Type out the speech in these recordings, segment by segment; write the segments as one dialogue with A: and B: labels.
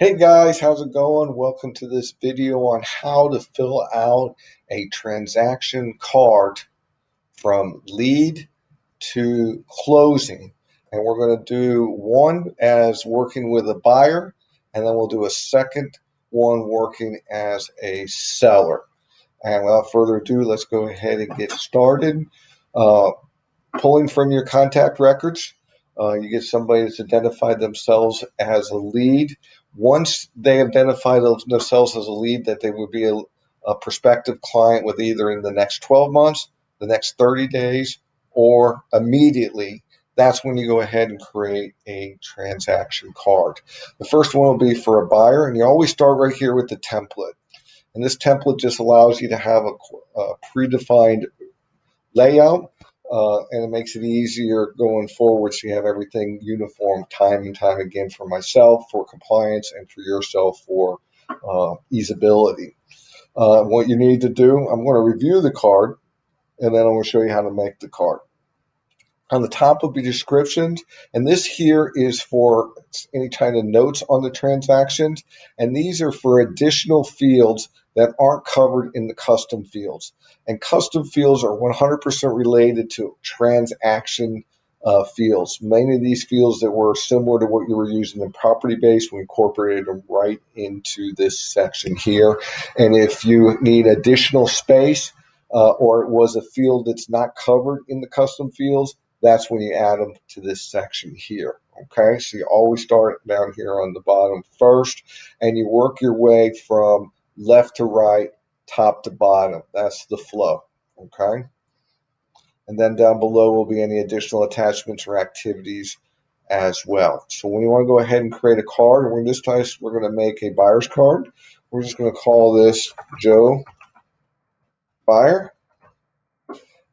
A: Hey guys, how's it going? Welcome to this video on how to fill out a transaction card from lead to closing. And we're going to do one as working with a buyer, and then we'll do a second one working as a seller. And without further ado, let's go ahead and get started. Uh, Pulling from your contact records. You get somebody that's identified themselves as a lead. Once they identify themselves as a lead, that they would be a prospective client with either in the next 12 months, the next 30 days, or immediately, that's when you go ahead and create a transaction card. The first one will be for a buyer, and you always start right here with the template. And this template just allows you to have a predefined layout, and it makes it easier going forward so you have everything uniform time and time again for myself, for compliance, and for yourself for easeability. What you need to do, I'm going to review the card, and then I'm going to show you how to make the card. On the top will be descriptions, and this here is for any kind of notes on the transactions, and these are for additional fields that aren't covered in the custom fields. And custom fields are 100% related to transaction fields. Many of these fields that were similar to what you were using in property base, we incorporated them right into this section here. And if you need additional space, or it was a field that's not covered in the custom fields, that's when you add them to this section here. Okay, so you always start down here on the bottom first, and you work your way from left to right, top to bottom. That's the flow. Okay, and then down below will be any additional attachments or activities as well. So when you want to go ahead and create a card, and this time we're going to make a buyer's card. We're just going to call this Joe Buyer.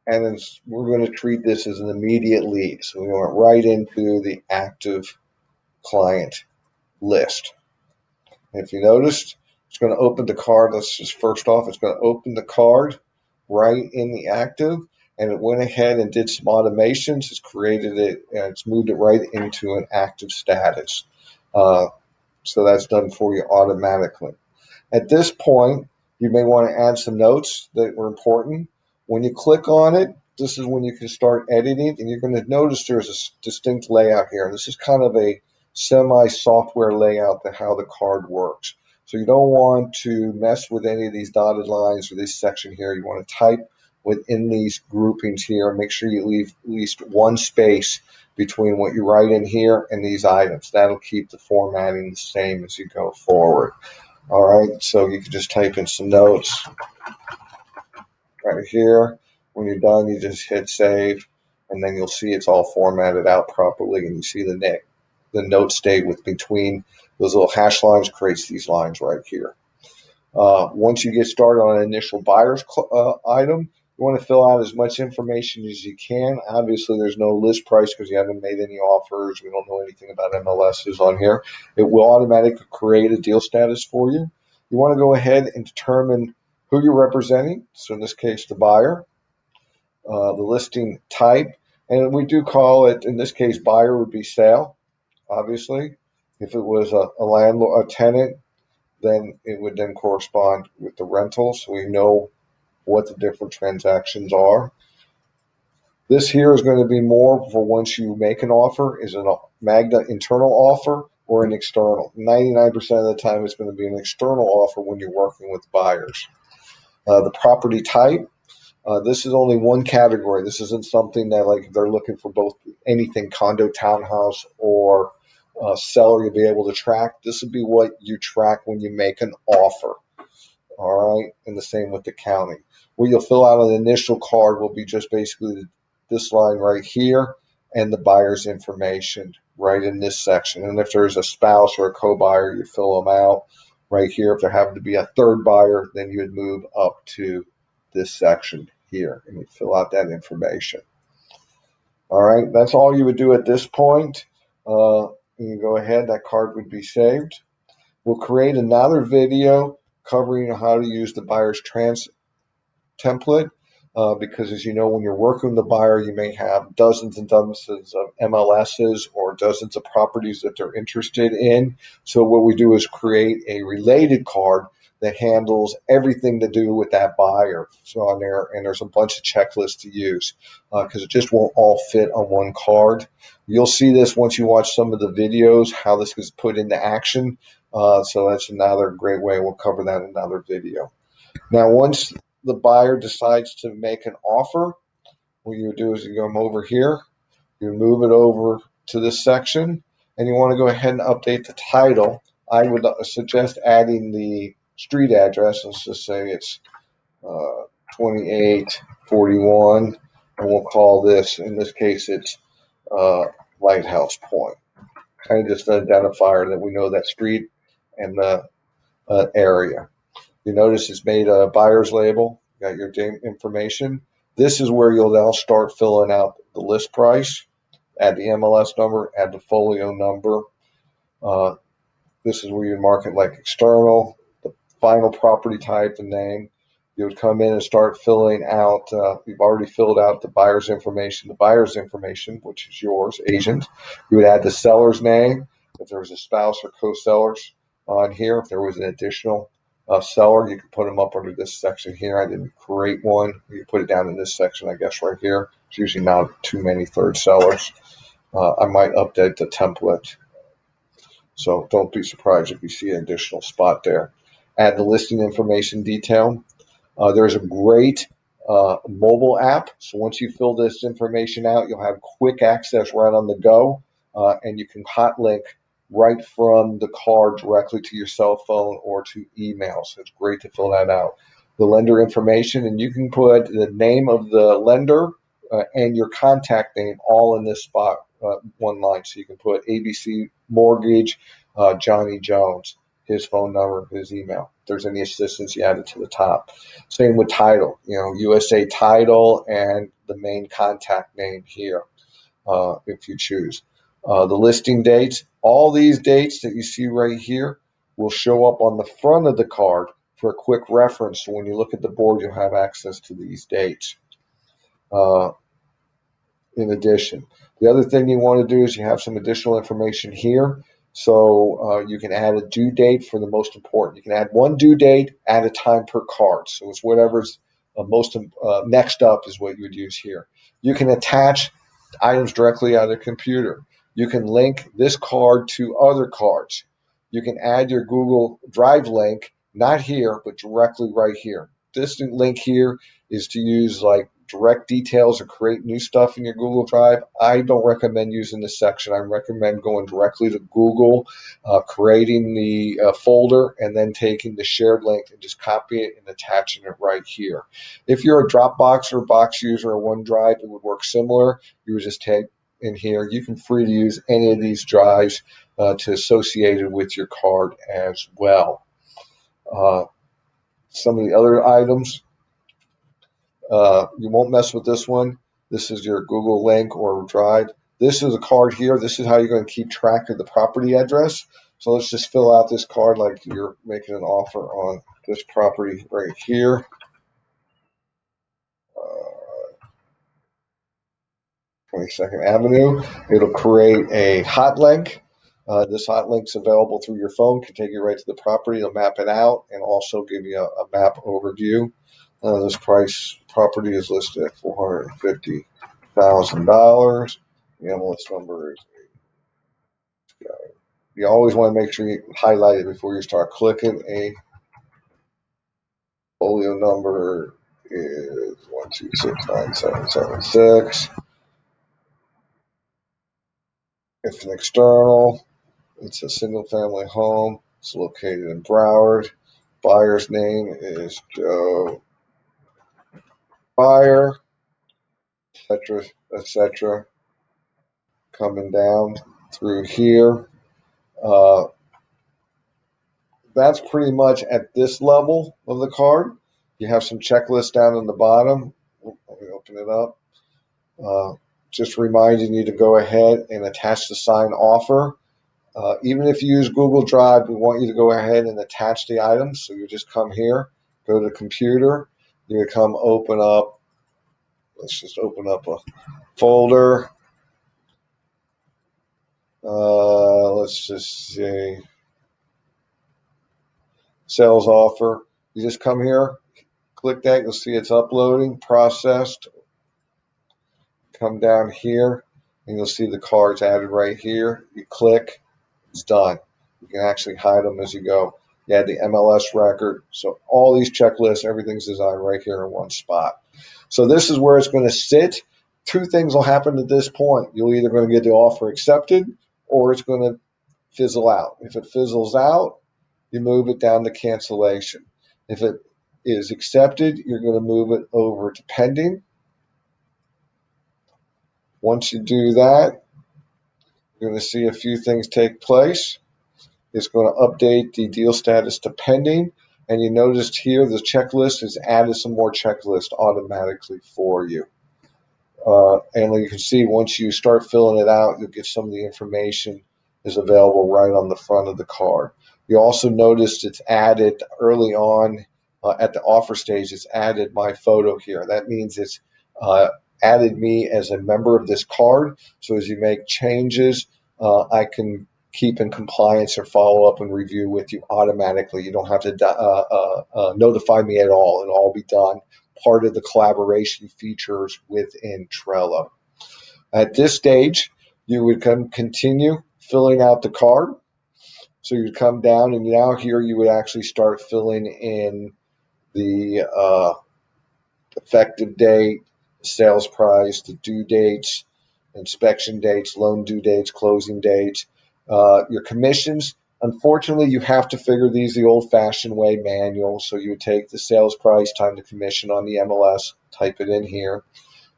A: And then we're going to treat this as an immediate lead. So we went right into the active client list. And if you noticed, it's going to open the card. Let's just first off, it's going to open the card right in the active. And it went ahead and did some automations. It's created it, and it's moved it right into an active status. So that's done for you automatically. At this point, you may want to add some notes that were important. When you click on it, this is when you can start editing, and you're going to notice there's a distinct layout here. This is kind of a semi-software layout to how the card works. So you don't want to mess with any of these dotted lines or this section here. You want to type within these groupings here and make sure you leave at least one space between what you write in here and these items. That'll keep the formatting the same as you go forward. All right, so you can just type in some notes right here. When you're done, you just hit save, and then you'll see it's all formatted out properly, and you see the note stay with between those little hash lines creates these lines right here. Once you get started on an initial buyer's item, you want to fill out as much information as you can. Obviously, there's no list price because you haven't made any offers. We don't know anything about MLSs on here. It will automatically create a deal status for you. You want to go ahead and determine who you're representing. So in this case, the buyer, the listing type, and we do call it, in this case, buyer would be sale, obviously. If it was a landlord, a tenant, then it would then correspond with the rental, so we know what the different transactions are. This here is going to be more for once you make an offer, is a Magna internal offer or an external. 99% of the time it's going to be an external offer when you're working with buyers. The property type, this is only one category. This isn't something that like they're looking for both anything condo, townhouse, or seller you'll be able to track. This would be what you track when you make an offer. All right, and the same with the county. What you'll fill out on the initial card will be just basically this line right here and the buyer's information right in this section. And if there's a spouse or a co-buyer, you fill them out right here. If there happened to be a third buyer, then you would move up to this section here and you fill out that information. All right, that's all you would do at this point. You go ahead, that card would be saved. We'll create another video covering how to use the buyer's trans template. because as you know, when you're working with the buyer, you may have dozens and dozens of MLSs or dozens of properties that they're interested in. So what we do is create a related card that handles everything to do with that buyer. So on there, and there's a bunch of checklists to use because it just won't all fit on one card. You'll see this once you watch some of the videos, how this is put into action. So that's another great way. We'll cover that in another video. Now, once the buyer decides to make an offer, what you do is you come over here, you move it over to this section, and you want to go ahead and update the title. I would suggest adding the street address. Let's just say it's 2841, and we'll call this, in this case, it's uh, Lighthouse Point. Kind of just an identifier that we know that street and the area. You notice it's made a buyer's label, got your information. This is where you'll now start filling out the list price, add the MLS number, add the folio number. Uh, this is where you mark it like external, the final property type and name. You would come in and start filling out, you've already filled out the buyer's information, which is yours, agent. You would add the seller's name, if there was a spouse or co-sellers on here. If there was an additional seller, you could put them up under this section here. I didn't create one. You put it down in this section, I guess, right here. It's usually not too many third sellers. I might update the template, so don't be surprised if you see an additional spot there. Add the listing information detail. There's a great mobile app. So once you fill this information out, you'll have quick access right on the go, and you can hot link right from the card directly to your cell phone or to email. So it's great to fill that out. The lender information, and you can put the name of the lender and your contact name all in this spot, one line. So you can put ABC Mortgage, Johnny Jones, his phone number, his email. If there's any assistance, you add it to the top. Same with title, USA Title and the main contact name here, if you choose. The listing dates, all these dates that you see right here will show up on the front of the card for a quick reference. So when you look at the board, you'll have access to these dates. In addition, the other thing you want to do is you have some additional information here. So you can add a due date for the most important. You can add one due date at a time per card. So it's whatever's most next up is what you would use here. You can attach items directly out of the computer. You can link this card to other cards. You can add your Google Drive link, not here, but directly right here. This link here is to use like direct details or create new stuff in your Google Drive. I don't recommend using this section. I recommend going directly to Google, creating the folder, and then taking the shared link and just copy it and attaching it right here. If you're a Dropbox or Box user or OneDrive, it would work similar. You would just take in here. You can free to use any of these drives to associate it with your card as well. Some of the other items, you won't mess with this one. This is your Google link or Drive. This is a card here. This is how you're going to keep track of the property address. So let's just fill out this card like you're making an offer on this property right here. 22nd Avenue. It'll create a hot link. This hot link's available through your phone. Can take you right to the property. It'll map it out and also give you a map overview. This property is listed at $450,000. The MLS number is. You always want to make sure you highlight it before you start clicking. A folio number is 1269776. It's an external. It's a single-family home. It's located in Broward. Buyer's name is Joe Buyer, etc., etc. Coming down through here. That's pretty much at this level of the card. You have some checklists down on the bottom. Let me open it up. Just reminding you to go ahead and attach the signed offer. Even if you use Google Drive, we want you to go ahead and attach the items. So you just come here, go to the computer, you would come open up let's just open up a folder. Let's just say sales offer. You just come here, click that, you'll see it's uploading, processed. Come down here and you'll see the cards added right here. You click, it's done. You can actually hide them as you go. You add the MLS record. So all these checklists, everything's designed right here in one spot. So this is where it's going to sit. Two things will happen at this point. You're either going to get the offer accepted or it's going to fizzle out. If it fizzles out, you move it down to cancellation. If it is accepted, you're going to move it over to pending. Once you do that, you're going to see a few things take place. It's going to update the deal status to pending. And you noticed here the checklist has added some more checklist automatically for you. And you can see once you start filling it out, you'll get some of the information is available right on the front of the card. You also noticed it's added early on at the offer stage, it's added my photo here. That means it's added me as a member of this card. So as you make changes, I can keep in compliance or follow up and review with you automatically. You don't have to notify me at all. It'll all be done part of the collaboration features within Trello. At this stage, you would continue filling out the card. So you'd come down and now here you would actually start filling in the effective date, the sales price, the due dates, inspection dates, loan due dates, closing dates, your commissions. Unfortunately, you have to figure these the old-fashioned way, manual. So you would take the sales price times the commission on the MLS, type it in here.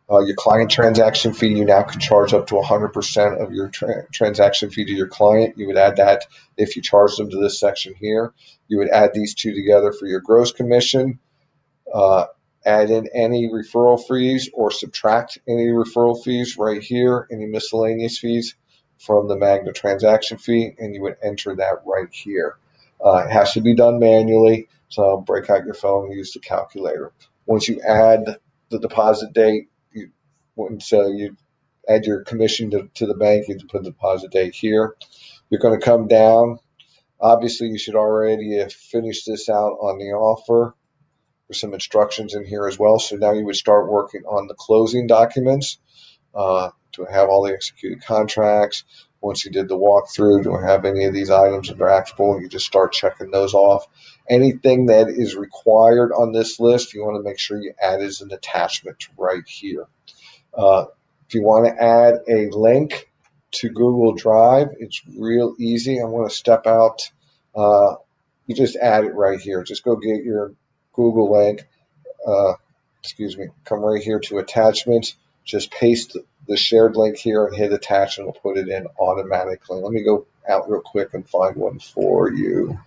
A: Your client transaction fee, you now can charge up to 100% of your transaction fee to your client. You would add that if you charge them to this section here. You would add these two together for your gross commission. Add in any referral fees or subtract any referral fees right here, any miscellaneous fees from the Magna transaction fee, and you would enter that right here. It has to be done manually, so break out your phone and use the calculator. Once you add the deposit date, you add your commission to the bank, you can put the deposit date here. You're going to come down. Obviously, you should already have finished this out on the offer. There's some instructions in here as well. So now you would start working on the closing documents to have all the executed contracts. Once you did the walkthrough, do I have any of these items that are actionable? You just start checking those off. Anything that is required on this list, you want to make sure you add as an attachment right here. If you want to add a link to Google Drive, it's real easy. I'm going to step out. You just add it right here. Just go get your Google link. Come right here to attachments. Just paste the shared link here and hit attach, and it'll put it in automatically. Let me go out real quick and find one for you.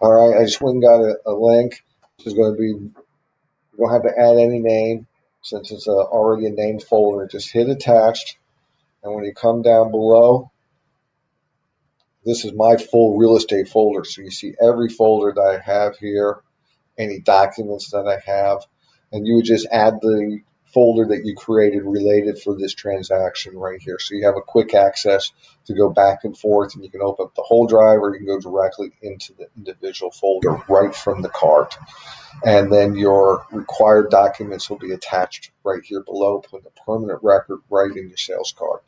A: All right, I just went and got a link. This is going to be, you don't have to add any name since it's already a named folder. Just hit attached, and when you come down below, this is my full real estate folder. So you see every folder that I have here, any documents that I have, and you would just add the folder that you created related for this transaction right here. So you have a quick access to go back and forth, and you can open up the whole drive or you can go directly into the individual folder right from the card. And then your required documents will be attached right here below, put the permanent record right in your sales card.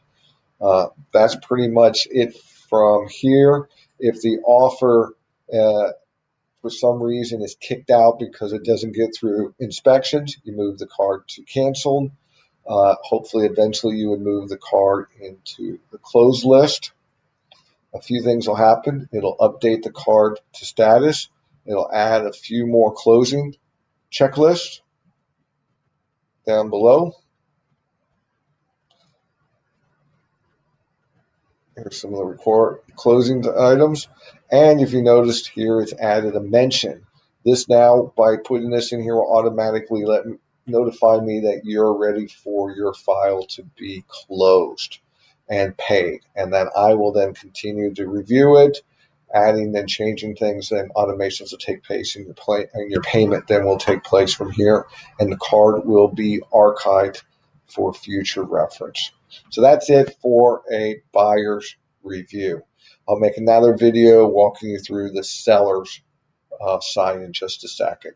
A: That's pretty much it from here. If the offer for some reason is kicked out because it doesn't get through inspections, you move the card to canceled. Hopefully, eventually, you would move the card into the closed list. A few things will happen. It'll update the card to status. It'll add a few more closing checklists down below. Here's some of the report closing items. And if you noticed here, it's added a mention. This now, by putting this in here, will automatically notify me that you're ready for your file to be closed. and paid. And then I will then continue to review it, adding and changing things, and automations will take place, and your payment then will take place from here, and the card will be archived for future reference. So that's it for a buyer's review. I'll make another video walking you through the seller's side in just a second.